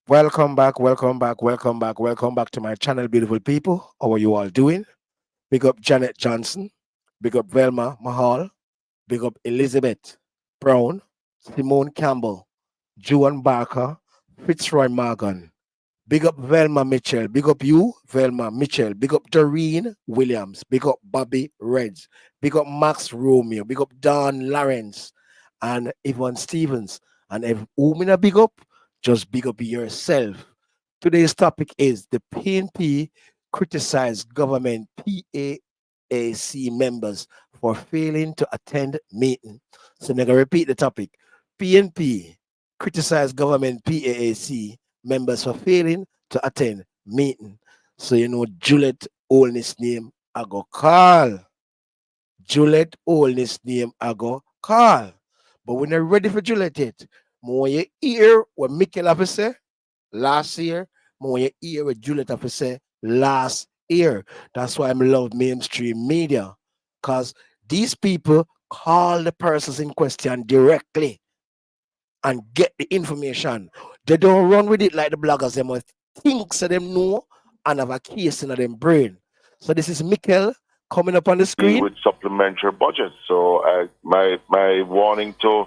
Welcome back, welcome back, welcome back, welcome back to my channel, beautiful people. How are you all doing? Big up Janet Johnson, big up Velma Mahal, big up Elizabeth Brown, Simone Campbell, Juan Barker, Fitzroy Morgan, big up Velma Mitchell, big up you, Velma Mitchell, big up Doreen Williams, big up Bobby Reds, big up Max Romeo, big up Don Lawrence, and Yvonne Stevens. And if Umina big up, just big up yourself. Today's topic is the PNP criticize government PAAC members for failing to attend meeting. So I'm going to repeat the topic. PNP criticize government PAAC members for failing to attend meeting. So you know Juliet Holness name I go call. Juliet Holness name I go call. But we're not ready for Juliet yet. More you hear what Mikael have to say last year, more you hear what Juliet have to say last year. That's why I love mainstream media. Because these people call the persons in question directly and get the information. They don't run with it like the bloggers. They must think so them know and have a case in them brain. So this is Mikael coming up on the screen with supplementary budgets. So my warning to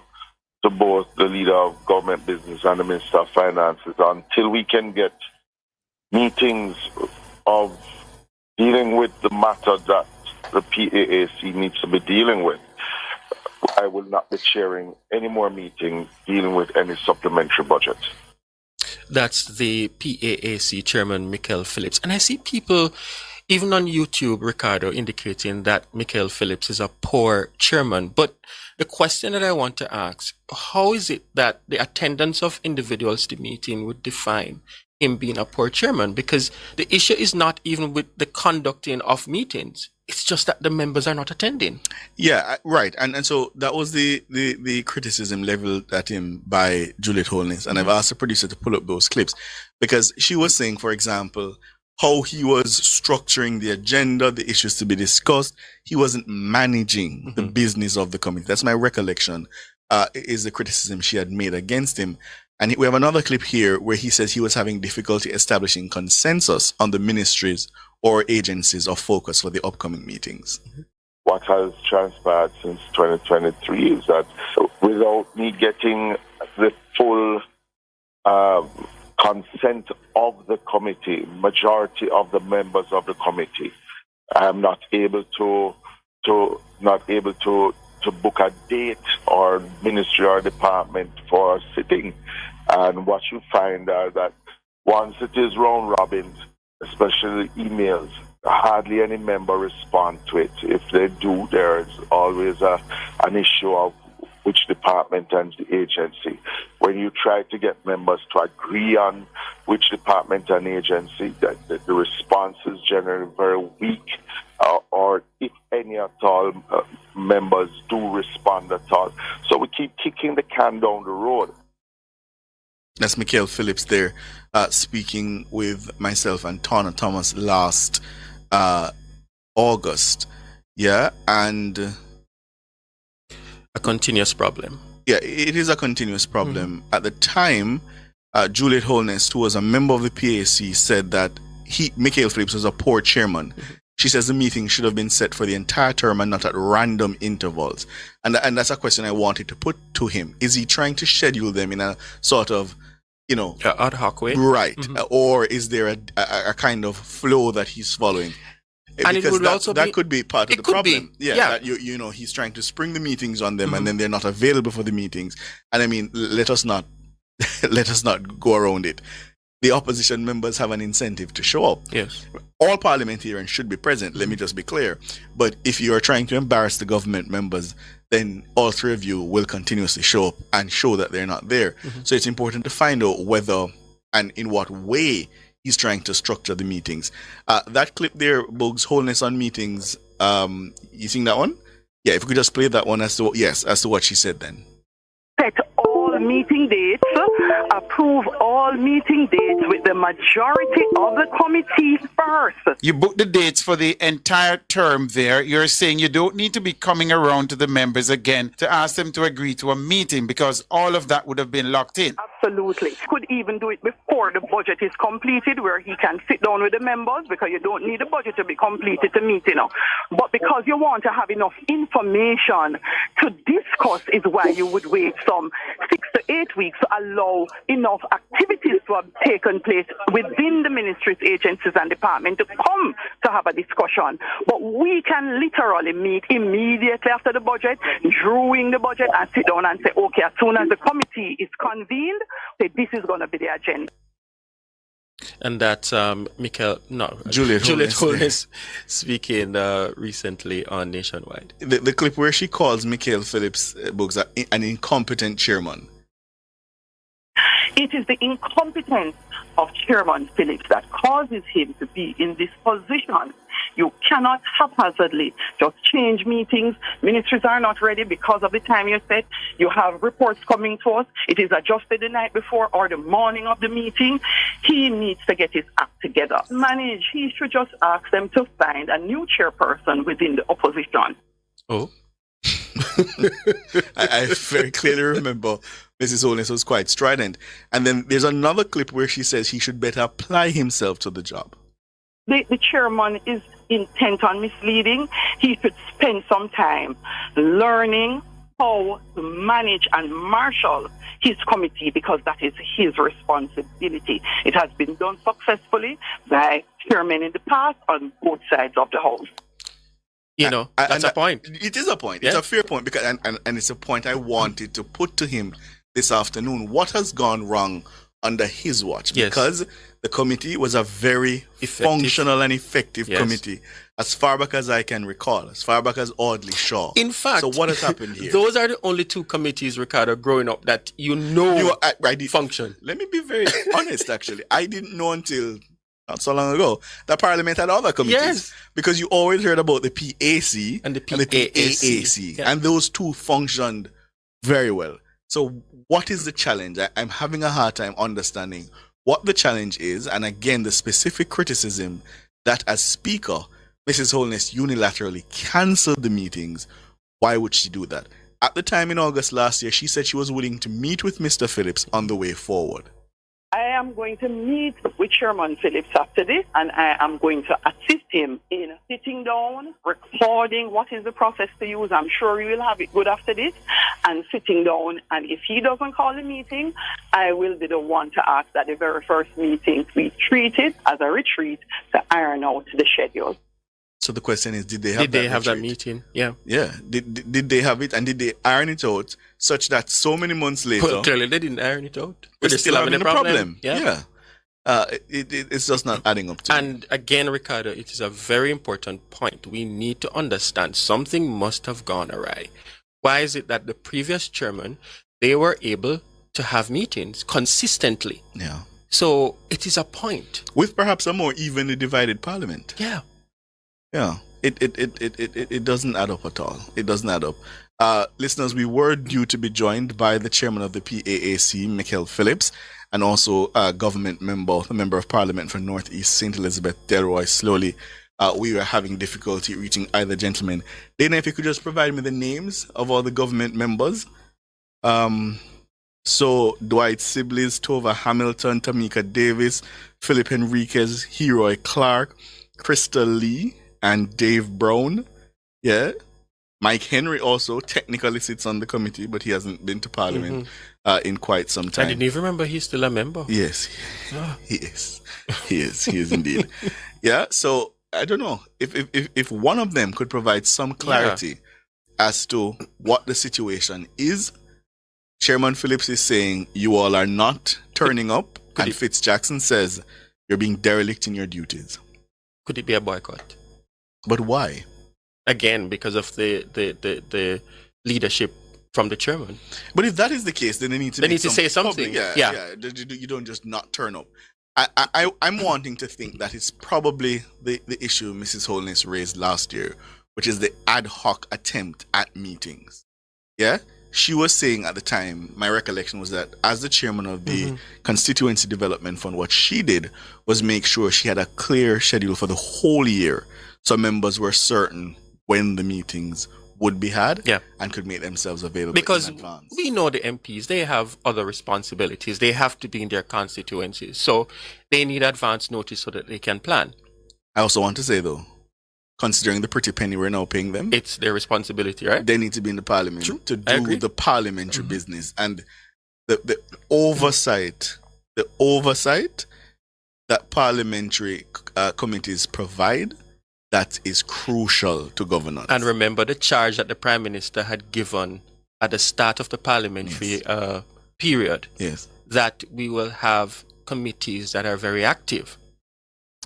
both the leader of government business and the minister of finances, until we can get meetings of dealing with the matter that the PAAC needs to be dealing with, I will not be chairing any more meetings dealing with any supplementary budget. That's the PAAC chairman, Mikael Phillips. And I see people, even on YouTube, Ricardo, indicating that Mikael Phillips is a poor chairman. But the question that I want to ask, how is it that the attendance of individuals to the meeting would define him being a poor chairman? Because the issue is not even with the conducting of meetings. It's just that the members are not attending. Yeah, right. And so that was the criticism leveled at him by Juliet Holness. And I've asked the producer to pull up those clips because she was saying, for example, how he was structuring the agenda, the issues to be discussed. He wasn't managing the business of the committee. That's my recollection, is the criticism she had made against him. And we have another clip here where he says he was having difficulty establishing consensus on the ministries or agencies of focus for the upcoming meetings. What has transpired since 2023 is that without me getting the full consent of the committee, majority of the members of the committee, I am not able to book a date or ministry or department for a sitting. And what you find are that once it is round robin, especially emails, hardly any member respond to it. If they do, there's always an issue of which department and the agency. When you try to get members to agree on which department and agency, that the response is generally very weak, or if any at all, members do respond at all. So we keep kicking the can down the road. That's Mikael Phillips there, speaking with myself and Tana Thomas last August. Yeah, and a continuous problem. Yeah, it is a continuous problem. At the time, Juliet Holness, who was a member of the PAC, said that Mikael Phillips was a poor chairman. She says the meeting should have been set for the entire term and not at random intervals. And that's a question I wanted to put to him. Is he trying to schedule them in a sort of, ad hoc way? Right. Or is there a kind of flow that he's following? And because it would also that could be part of the problem. Yeah. That he's trying to spring the meetings on them and then they're not available for the meetings. And I mean, let us not go around it. The opposition members have an incentive to show up. Yes. All parliamentarians should be present, let me just be clear. But if you are trying to embarrass the government members, then all three of you will continuously show up and show that they're not there. So it's important to find out whether and in what way he's trying to structure the meetings. That clip there, Bugs, Holness on meetings, you seen that one? Yeah, if we could just play that one as to what she said then. Set all all meeting dates, approve all meeting dates with the majority of the committee first. You book the dates for the entire term there. You're saying you don't need to be coming around to the members again to ask them to agree to a meeting because all of that would have been locked in. Absolutely. Could even do it before the budget is completed, where he can sit down with the members, because you don't need the budget to be completed to meet, But because you want to have enough information to discuss is why you would wait some 6 to 8 weeks to allow enough activities to have taken place within the ministries, agencies and departments to come to have a discussion. But we can literally meet immediately after the budget, during the budget, and sit down and say, okay, as soon as the committee is convened, say this is going to be the agenda. And that's Juliet Holness speaking recently on Nationwide. The clip where she calls Mikael Phillips books an incompetent chairman. It is the incompetence of Chairman Phillips that causes him to be in this position. You cannot haphazardly just change meetings. Ministries are not ready because of the time you set. You have reports coming to us. It is adjusted the night before or the morning of the meeting. He needs to get his act together. He should just ask them to find a new chairperson within the opposition. Oh. I very clearly remember Mrs. Holness was quite strident. And then there's another clip where she says he should better apply himself to the job. The chairman is intent on misleading. He should spend some time learning how to manage and marshal his committee, because that is his responsibility. It has been done successfully by chairmen in the past on both sides of the house. That's a point. It is a point. Yeah. It's a fair point, because and it's a point I wanted to put to him this afternoon. What has gone wrong under his watch? Yes. Because the committee was a very functional and effective committee, as far back as I can recall, as far back as Audley Shaw. In fact, so what has happened here? Those are the only two committees, Ricardo, growing up that function. Let me be very honest, actually. I didn't know until not so long ago that Parliament had other committees. Yes. Because you always heard about the PAC and the PAAC. Yeah. And those two functioned very well. So what is the challenge? I'm having a hard time understanding what the challenge is, and again, the specific criticism that as Speaker, Mrs. Holness unilaterally cancelled the meetings. Why would she do that? At the time in August last year, she said she was willing to meet with Mr. Phillips on the way forward. I am going to meet with Chairman Phillips after this, and I am going to assist him in sitting down, recording what is the process to use. I'm sure you will have it good after this, and sitting down. And if he doesn't call a meeting, I will be the one to ask that the very first meeting we treat it as a retreat to iron out the schedule. So the question is, did they have that meeting? Yeah. Yeah. Did they have it, and did they iron it out such that so many months later... Well, clearly they didn't iron it out. They're still having a problem. Yeah. It's just not adding up to And again, Ricardo, it is a very important point. We need to understand something must have gone awry. Why is it that the previous chairman, they were able to have meetings consistently? Yeah. So it is a point. With perhaps a more evenly divided parliament. Yeah. Yeah, it doesn't add up at all. It doesn't add up. Listeners, we were due to be joined by the chairman of the PAAC, Mikael Phillips, and also a government member, the member of parliament for Northeast St. Elizabeth, Delroy Slowly. We were having difficulty reaching either gentleman. Dana, if you could just provide me the names of all the government members. So Dwight Sibley's, Tova Hamilton, Tamika Davis, Philip Henriquez, Heroy Clark, Crystal Lee, and Dave Brown. Yeah. Mike Henry also technically sits on the committee, but he hasn't been to Parliament in quite some time. I didn't even remember he's still a member. Yes, he is. He is indeed. Yeah, so I don't know. If one of them could provide some clarity as to what the situation is. Chairman Phillips is saying you all are not turning up, and Fitz Jackson says you're being derelict in your duties. Could it be a boycott? But why? Again, because of the leadership from the chairman. But if that is the case, then they need to say something. Yeah. You don't just not turn up. I'm wanting to think that it's probably the issue Mrs. Holness raised last year, which is the ad hoc attempt at meetings. Yeah? she was saying at the time, my recollection was that as the chairman of the Constituency Development Fund, what she did was make sure she had a clear schedule for the whole year, so members were certain when the meetings would be had and could make themselves available because in advance. We know the MPs, they have other responsibilities. They have to be in their constituencies. So they need advance notice so that they can plan. I also want to say, though, considering the pretty penny we're now paying them, it's their responsibility, right? They need to be in the parliament to do the parliamentary business. And the oversight that parliamentary committees provide, that is crucial to governance. And remember the charge that the Prime Minister had given at the start of the parliamentary period, that we will have committees that are very active.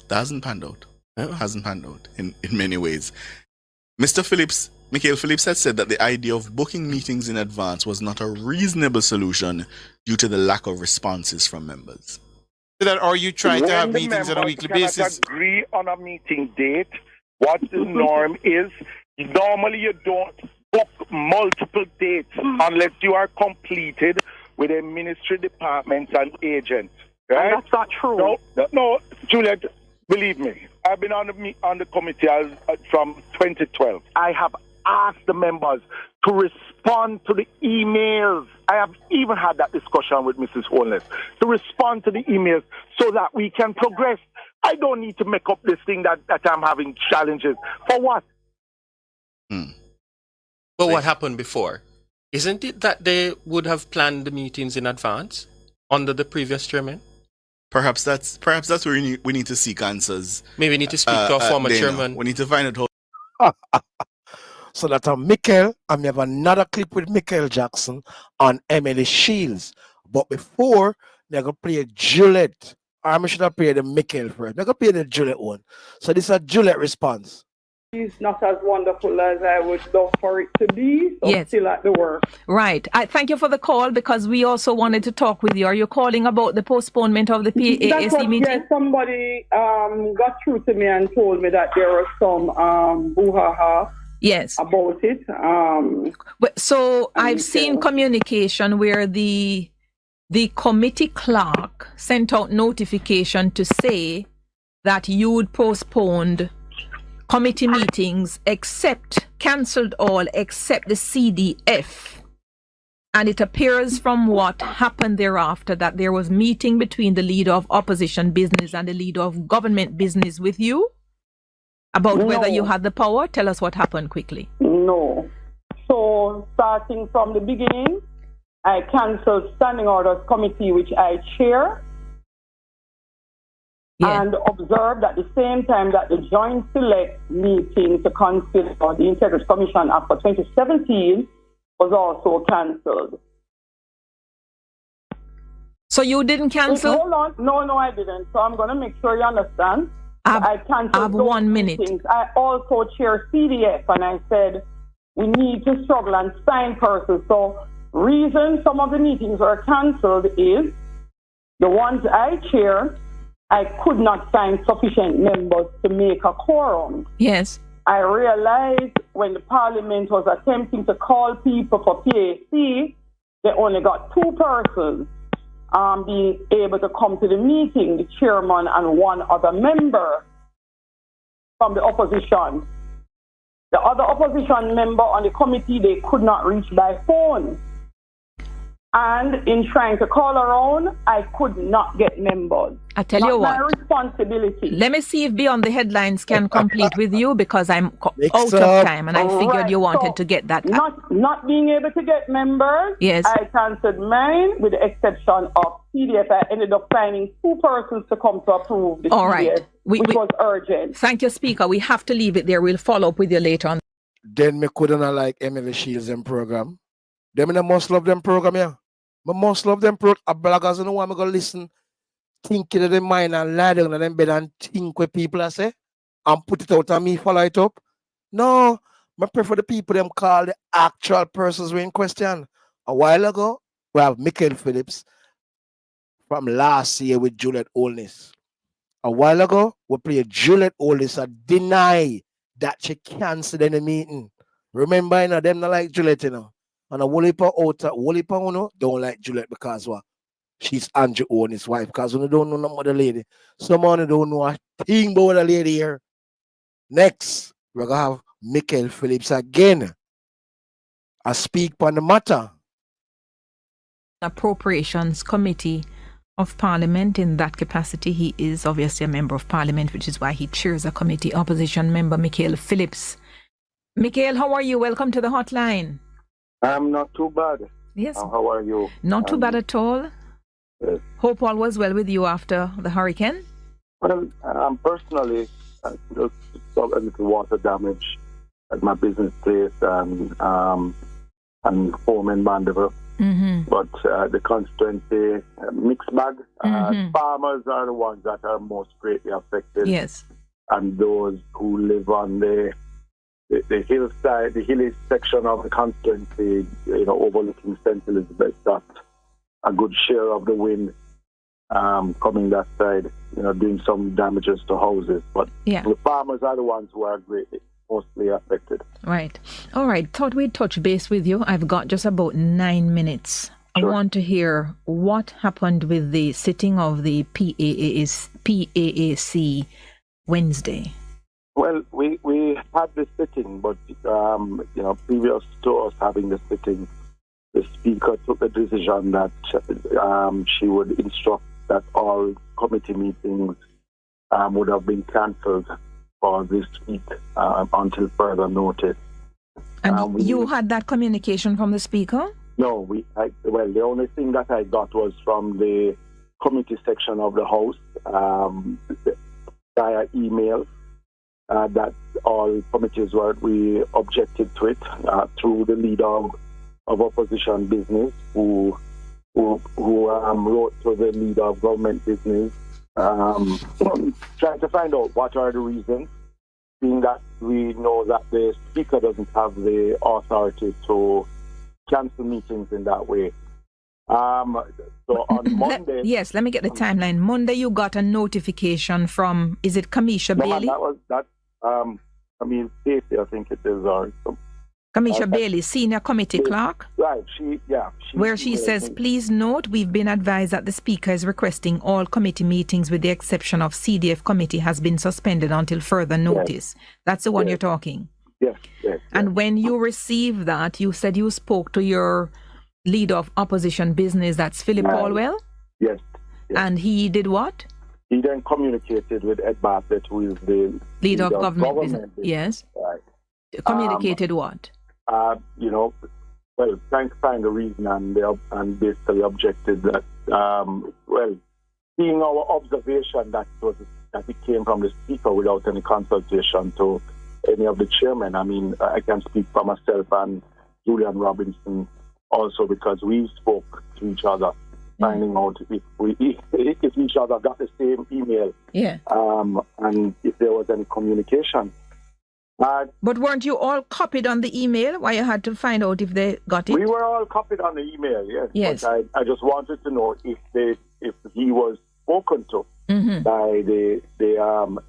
That hasn't panned out. Hasn't panned out in many ways. Mr. Phillips, Mikael Phillips had said that the idea of booking meetings in advance was not a reasonable solution due to the lack of responses from members. Or you try to have meetings on a weekly basis? Agree on a meeting date. What the norm is, normally you don't book multiple dates unless you are completed with a ministry, department, and agent. Right? And that's not true. No, Juliet, believe me. I've been on the committee from 2012. I have asked the members to respond to the emails. I have even had that discussion with Mrs. Holness, to respond to the emails so that we can progress. I don't need to make up this thing that I'm having challenges. For what? But what happened before? Isn't it that they would have planned the meetings in advance under the previous chairman? Perhaps that's where we need to seek answers. Maybe we need to speak to our former chairman. We need to find out how. So that Mikael, and we have another clip with Mikael Jackson on Emily Shields. But before, they're going to play Juliet. I should have played the Mikael first. They're going to play the Juliet one. So this is a Juliet response. It's not as wonderful as I would love for it to be. So still at the work. Right. I thank you for the call because we also wanted to talk with you. Are you calling about the postponement of the PAAC meeting? Yes, somebody got through to me and told me that there was some brouhaha about it. So I've seen communication where the committee clerk sent out notification to say that you'd postponed committee meetings cancelled all except the CDF. And it appears from what happened thereafter that there was meeting between the leader of opposition business and the leader of government business with you about whether you had the power. Tell us what happened quickly. No. So starting from the beginning, I cancelled Standing Orders Committee, which I chair, and observed at the same time that the Joint Select meeting to consider the Integrity Commission Act for 2017 was also cancelled. So you didn't cancel? Hold on. No, I didn't. So I'm going to make sure you understand. I canceled. I have 1 minute. Meetings. I also chair CDF, and I said we need to struggle and sign persons. So reason some of the meetings were cancelled is the ones I chair, I could not find sufficient members to make a quorum. Yes. I realized when the Parliament was attempting to call people for PAAC, they only got 2 persons being able to come to the meeting, the chairman and one other member from the opposition. The other opposition member on the committee, they could not reach by phone. And in trying to call around, I could not get members. I tell you what. My responsibility. Let me see if Beyond the Headlines can complete with you because I'm out of time and I figured you wanted to get that. Not being able to get members, I cancelled mine with the exception of CDF. I ended up finding 2 persons to come to approve the CDF, which was urgent. Thank you, Speaker. We have to leave it there. We'll follow up with you later on. Then me couldn't like Emily Shields and program. Them in the must love them program, yeah. I must love them bloggers and I'm gonna listen, thinking of their mind and lie down in them bed and think what people are say and put it out and me follow it up. No, I prefer the people them call the actual persons who in question. A while ago, we have Mikael Phillips from last year with Juliet Holness. A while ago, we played Juliet Holness and deny that she cancelled any meeting. Remember, them not like Juliet, And a Wolipa uno don't like Juliet because what? She's Andrew Owen's wife. Because we don't know nothing about the lady. Someone don't know a thing about the lady here. Next, we're going to have Mikael Phillips again. I speak on the matter. Appropriations Committee of Parliament. In that capacity, he is obviously a member of Parliament, which is why he chairs a committee. Opposition member Mikael Phillips. Mikael, how are you? Welcome to the hotline. I'm not too bad. Yes. How are you? Not too bad at all. Yes. Hope all was well with you after the hurricane. Well, personally, just saw a little water damage at my business place and home in Mandeville. Mm-hmm. But the constituency, mixed bag. Farmers are the ones that are most greatly affected. Yes. And those who live on the hillside, the hilly section of the constituency, overlooking St. Elizabeth, got a good share of the wind coming that side, doing some damages to houses. But the farmers are the ones who are mostly affected. Right. All right. Thought we'd touch base with you. I've got just about 9 minutes. Sure. I want to hear what happened with the sitting of the PAAC Wednesday. Well, we had the sitting, but previous to us having the sitting, the Speaker took the decision that she would instruct that all committee meetings would have been cancelled for this week until further notice. And you had that communication from the Speaker? No, the only thing that I got was from the committee section of the House via email. That all committees we objected to it through the leader of opposition business, who wrote to the leader of government business, trying to find out what are the reasons, being that we know that the Speaker doesn't have the authority to cancel meetings in that way. So on Monday... let me get the timeline. Monday you got a notification from, is it Kamisha Bailey? Safety, I think it is, or some... Kamisha Bailey, senior committee clerk. Right, she says, please note, we've been advised that the Speaker is requesting all committee meetings with the exception of CDF committee has been suspended until further notice. Yes. That's the one you're talking. Yes. And when you received that, you said you spoke to your leader of opposition business, that's Philip Caldwell? Yes. And he did what? He then communicated with Ed Bartlett, who is the leader of government business. Yes. Right. Communicated what? Trying to find a reason and basically objected that, seeing our observation that it came from the Speaker without any consultation to any of the chairmen. I mean, I can speak for myself and Julian Robinson also, because we spoke to each other, finding out if each other got the same email, and if there was any communication. But weren't you all copied on the email? Why you had to find out if they got it? We were all copied on the email, yes. But I just wanted to know if he was spoken to by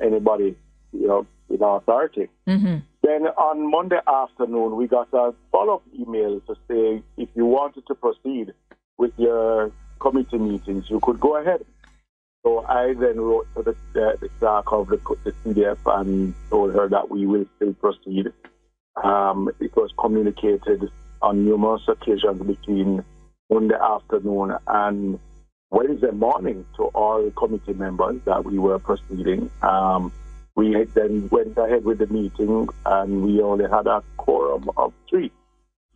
anybody, with authority. Mm-hmm. Then on Monday afternoon, we got a follow-up email to say if you wanted to proceed with your committee meetings, you could go ahead. So I then wrote to the clerk of the CDF and told her that we will still proceed. It was communicated on numerous occasions between Monday afternoon and Wednesday morning to all committee members that we were proceeding. We then went ahead with the meeting, and we only had a quorum of 3,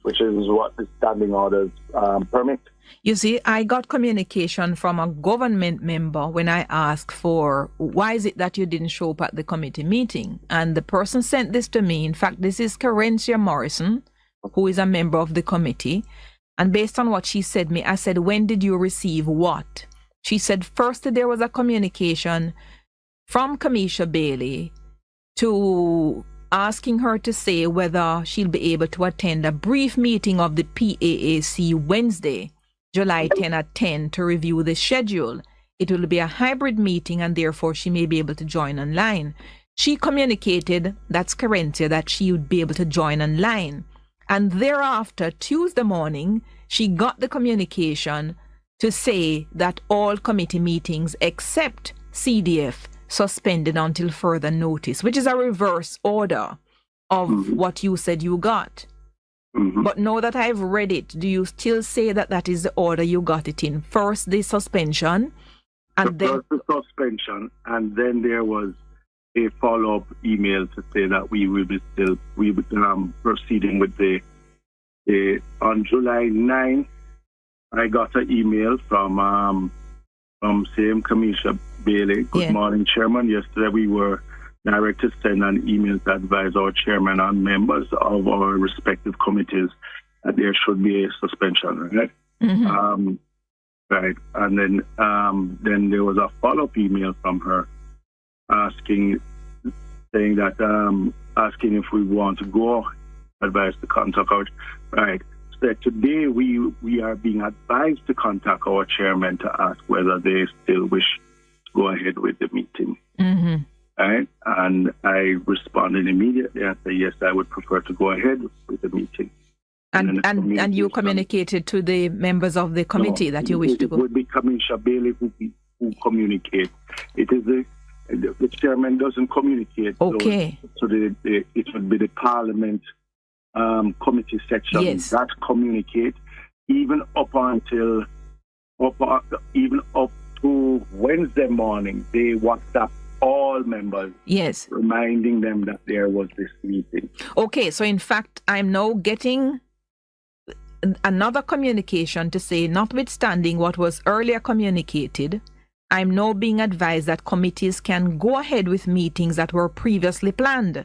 which is what the standing orders permit. You see, I got communication from a government member when I asked for, why is it that you didn't show up at the committee meeting? And the person sent this to me. In fact, this is Carencia Morrison, who is a member of the committee. And based on what she said me, I said, when did you receive what? She said, first there was a communication from Kamisha Bailey to asking her to say whether she'll be able to attend a brief meeting of the PAAC Wednesday, July 10 at 10 to review the schedule. It will be a hybrid meeting and therefore she may be able to join online. She communicated, that's Carencia, that she would be able to join online. And thereafter, Tuesday morning, she got the communication to say that all committee meetings except CDF suspended until further notice, which is a reverse order of what you said you got. But now that I've read it, do you still say that that is the order you got it in? First, the suspension, and then first the suspension, and then there was a follow-up email to say that we would proceeding with the on July 9th. I got an email from same Commissioner Bailey. Good morning, Chairman. Yesterday we were directed to send an email to advise our chairman and members of our respective committees that there should be a suspension, right? Right. And then there was a follow-up email from her asking if we want to go advise to contact our right. So today we are being advised to contact our chairman to ask whether they still wish to go ahead with the meeting. Right? And I responded immediately and said, yes, I would prefer to go ahead with the meeting. And you communicated to the members of the committee that you wish to go? It would be Commissioner Bailey who communicate. It is the chairman doesn't communicate. Okay. So it would be the Parliament committee section that communicate even up to Wednesday morning. They WhatsApp all members, reminding them that there was this meeting. Okay, so in fact, I'm now getting another communication to say, notwithstanding what was earlier communicated, I'm now being advised that committees can go ahead with meetings that were previously planned.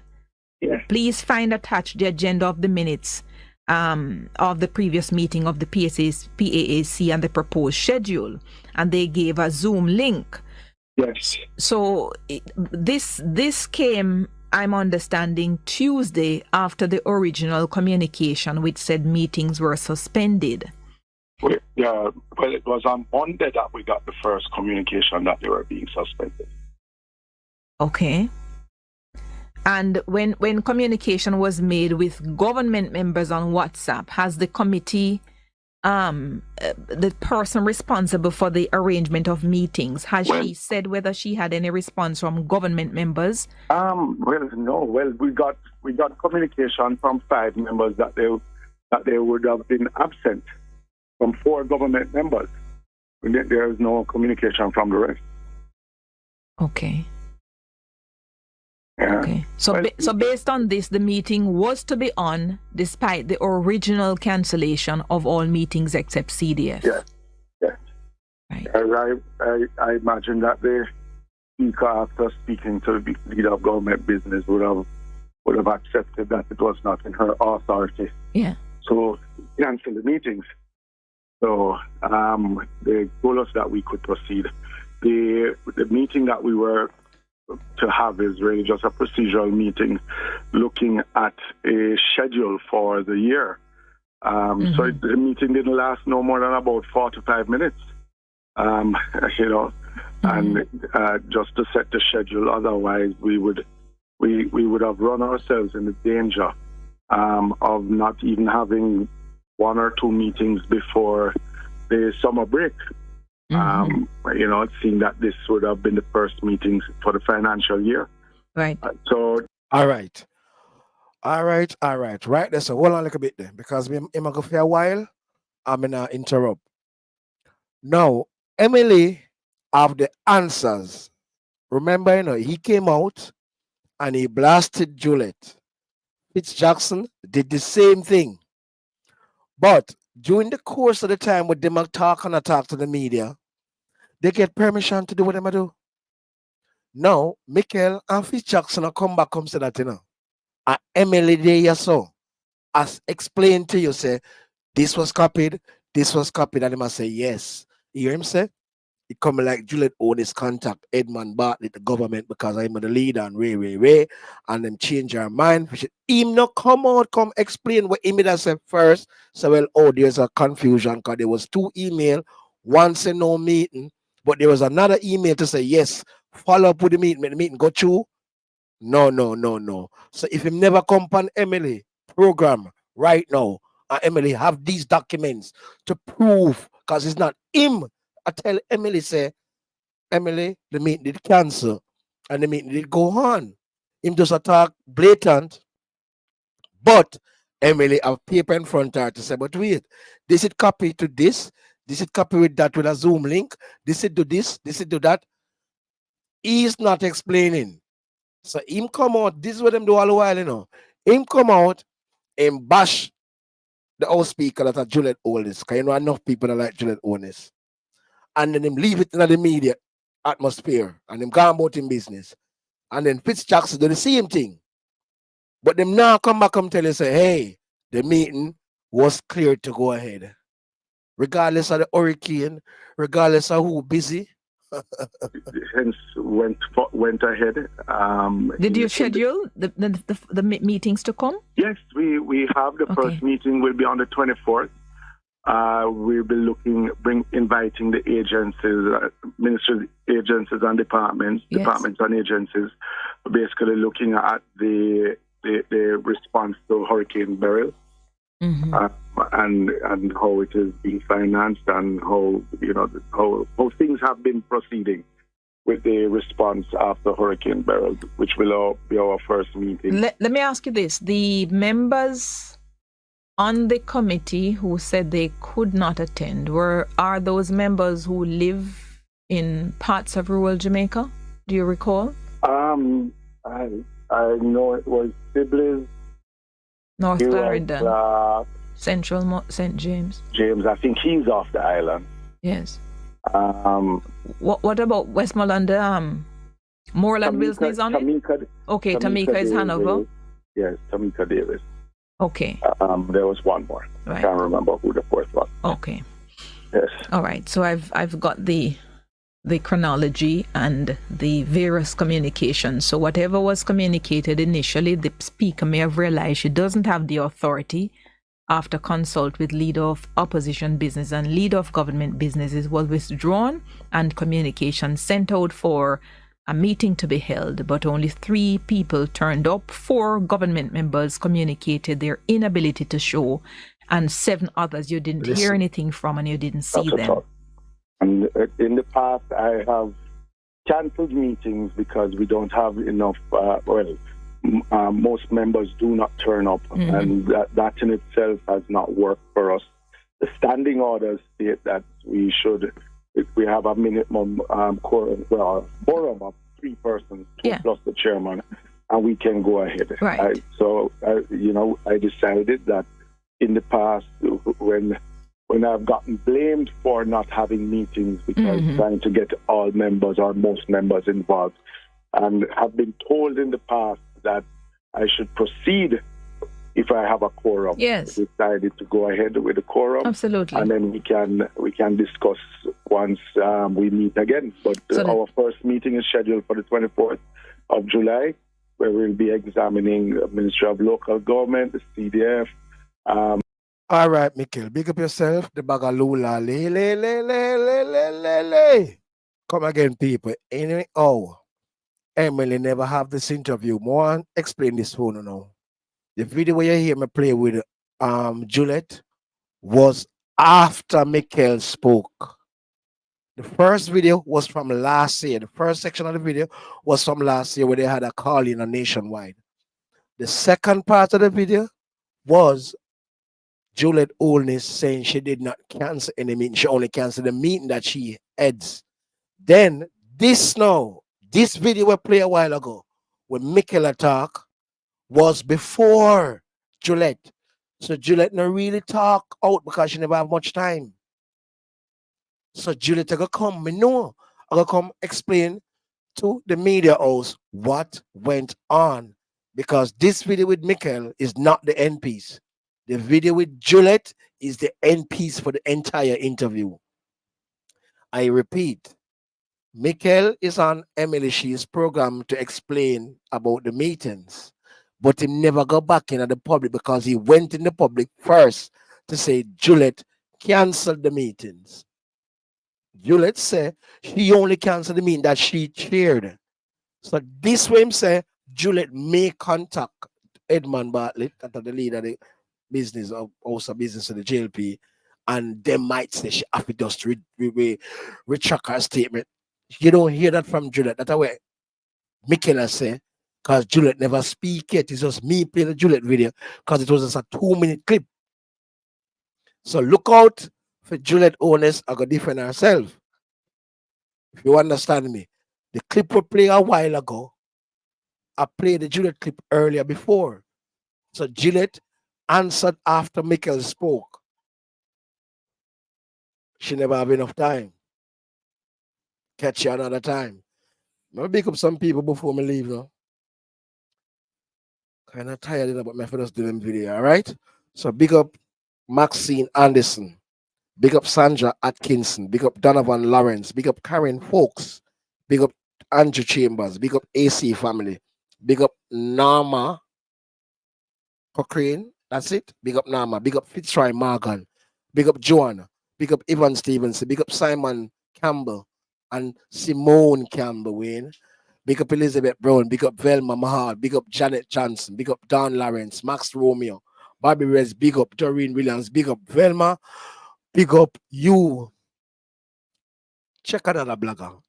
Yes. Please find attached the agenda of the minutes of the previous meeting of the PAAC and the proposed schedule. And they gave a Zoom link. Yes. So this came, I'm understanding, Tuesday after the original communication which said meetings were suspended. Well, it was on Monday that we got the first communication that they were being suspended. Okay. And when communication was made with government members on WhatsApp, has the committee, the person responsible for the arrangement of meetings, she said whether she had any response from government members? No. Well, we got communication from 5 members that they would have been absent from 4 government members. There is no communication from the rest. Okay. Yeah. Okay. So based on this, the meeting was to be on despite the original cancellation of all meetings except CDF. Yes. Right. I imagine that the speaker, after speaking to the leader of government business, would have accepted that it was not in her authority. Yeah. So cancel the meetings. So they told us that we could proceed. The meeting that we were to have is really just a procedural meeting looking at a schedule for the year. So the meeting didn't last no more than about 45 minutes, and just to set the schedule. Otherwise, we would have run ourselves in the danger of not even having 1 or 2 meetings before the summer break. It seemed that this would have been the first meetings for the financial year. Right. All right. Right there. So hold on a little bit then, because I'm going to go for a while. I'm going to interrupt. Now, Emily have the answers. Remember, he came out and he blasted Juliet. Fitz Jackson did the same thing. But during the course of the time with them talk to the media, they get permission to do what they do. Now, Mikael and Fitz Jackson come back say that, and Emily there so as explained to you, say, this was copied, and they must say yes. You hear him say? It come like Juliet Holness contact Edmund Bartlett, the government, because I'm the leader and Ray, and them change our mind. Him not come explain what him that said first. So, there's a confusion because there was 2 emails, one say no meeting, but there was another email to say yes, follow up with the meeting go through. No. So if him never come on Emily program right now. Emily have these documents to prove, because it's not him. I tell Emily, say, Emily, the meeting did cancel and the meeting did go on. Him just attack blatant, but Emily have paper in front of her to say, but wait, this is copy to this is copy with that with a Zoom link, this is do this is do that. He's not explaining. So him come out, this is what them do all the while, Him come out and bash the House Speaker that are Juliet Holness, because enough people that like Juliet Holness. And then him leave it in the media atmosphere and him go about in business. And then Fitz Jackson do the same thing. But them now come back and tell you, say, hey, the meeting was clear to go ahead. Regardless of the hurricane, regardless of who busy. Hence went ahead. Did you schedule the meetings to come? Yes, we have the first meeting will be on the 24th. We'll be inviting the agencies, ministry agencies and departments, departments and agencies, basically looking at the response to Hurricane Beryl, and how it is being financed, and how how things have been proceeding with the response after Hurricane Beryl, which will be our first meeting. Let me ask you this: the members on the committee who said they could not attend are those members who live in parts of rural Jamaica? Do you recall? I know it was Sibley's, North Clarendon, Central St. James. James, I think he's off the island. Yes. What about Westmoreland? Moreland Wilson is on it? Okay, Tamika is Hanover. Yes, Tamika Davis. Okay. There was one more. Right. I can't remember who the fourth was. Okay. Yes. All right. So I've got the chronology and the various communications. So whatever was communicated initially, the speaker may have realized she doesn't have the authority after consult with leader of opposition business and leader of government businesses was withdrawn and communication sent out for a meeting to be held, but only 3 people turned up. 4 government members communicated their inability to show, and 7 others you didn't hear anything from and you didn't see them. And in the past, I have cancelled meetings because we don't have enough. Most members do not turn up, and that in itself has not worked for us. The standing orders state that we should, if we have a minimum quorum of 3 persons, 2 plus the chairman, and we can go ahead. Right. I decided that in the past, when I've gotten blamed for not having meetings because trying to get all members or most members involved, and have been told in the past that I should proceed if I have a quorum. Yes. I decided to go ahead with the quorum. Absolutely. And then we can discuss once we meet again. But our first meeting is scheduled for the 24th of July, where we'll be examining the Ministry of Local Government, the CDF. All right, Mikael, big up yourself. The bagalula, le. Come again, people. Anyway, Emily never have this interview. More explain this one now. The video where you hear me play with Juliet was after Mikael spoke. The first video was from last year. The first section of the video was from last year where they had a call in a nationwide. The second part of the video was Juliet Holness saying she did not cancel any meeting. She only canceled the meeting that she heads. Then this video we played a while ago when Mikael talk was before Juliet. So Juliet not really talk out because she never have much time. So Juliet I go come, I go come explain to the media house what went on. Because this video with Mikael is not the end piece. The video with Juliet is the end piece for the entire interview. I repeat, Mikael is on Emily Shee's program to explain about the meetings, but he never got back into the public because he went in the public first to say Juliet canceled the meetings. Juliet said she only canceled the meeting that she chaired. So this way him say Juliet may contact Edmund Bartlett, that the leader of the business or also business of the JLP, and they might say she have to just retract her statement. You don't hear that from Juliet. That's what Mikael say, because Juliet never speak yet. It's just me playing the Juliet video because it was just a 2-minute clip. So look out for Juliet Holness. I got defend herself. If you understand me. The clip we played a while ago, I played the Juliet clip earlier before. So Juliet answered after Mikael spoke. She never have enough time. Catch you another time. Let me pick up some people before me leave now. Kind of tired about my first doing video, all right? So big up Maxine Anderson. Big up Sandra Atkinson. Big up Donovan Lawrence. Big up Karen Folks. Big up Andrew Chambers. Big up AC family. Big up Nama Cochrane. That's it. Big up Nama. Big up Fitzroy Morgan. Big up Joanna. Big up Evan Stevenson. Big up Simon Campbell and Simone Campbell, Wayne. Big up Elizabeth Brown. Big up Velma Mahal. Big up Janet Johnson. Big up Don Lawrence. Max Romeo. Bobby Rez. Big up Doreen Williams. Big up Velma. Big up you. Check another blogger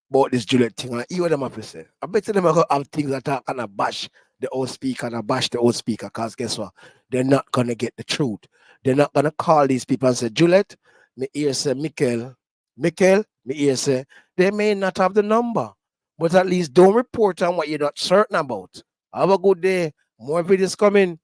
about this Juliet thing. And hear what them have to say. I bet them are going to have things that are kind of bash the old speaker and bash the old speaker, because guess what? They're not going to get the truth. They're not going to call these people and say, Juliet, me hear say, Mikael, me hear say, they may not have the number, but at least don't report on what you're not certain about. Have a good day. More videos coming.